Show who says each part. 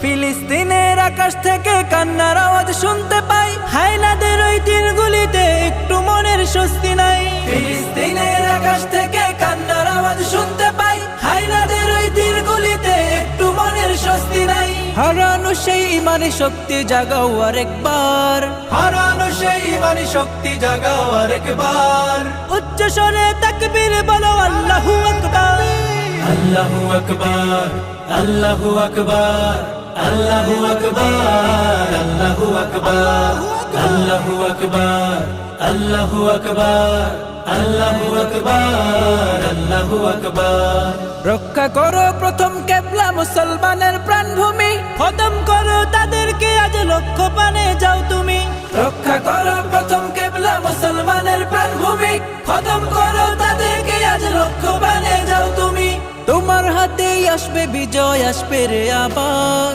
Speaker 1: ফিলিস্তিনের আকাশ থেকে কান্নার আওয়াজ শুনতে পাই, হায়নাদের ওই তীরগুলিতে একটু মনের স্বস্তি নাই। ফিলিস্তিনের আকাশ থেকে কান্নার আওয়াজ শুনতে পাই, হায়নাদের ওই তীরগুলিতে একটু মনের স্বস্তি নাই। হারানো সেই ইমানি শক্তি জাগাও আরেকবার, হারানো সেই ইমানি শক্তি জাগাও আরেকবার। উচ্চ স্বরে তাকবীর বলো আল্লাহু আকবার, আল্লাহু আকবার, আল্লাহু আকবার, আল্লাহু আকবার, আল্লাহু আকবার, আল্লাহু আকবার, আল্লাহু আকবার, আল্লাহু আকবার, আল্লাহু আকবার। রক্ষা করো প্রথম কেবলা মুসলমানের প্রাণভূমি, খতম করো তাদেরকে আজ লক্ষ্য পানে যাও তুমি। রক্ষা করো প্রথম কেবলা মুসলমানের প্রাণভূমি, খতম করো তাদেরকে আজ লক্ষ্য পানে যাও তুমি। তোমার হাতেই আসবে বিজয়, আসবে রে আবার।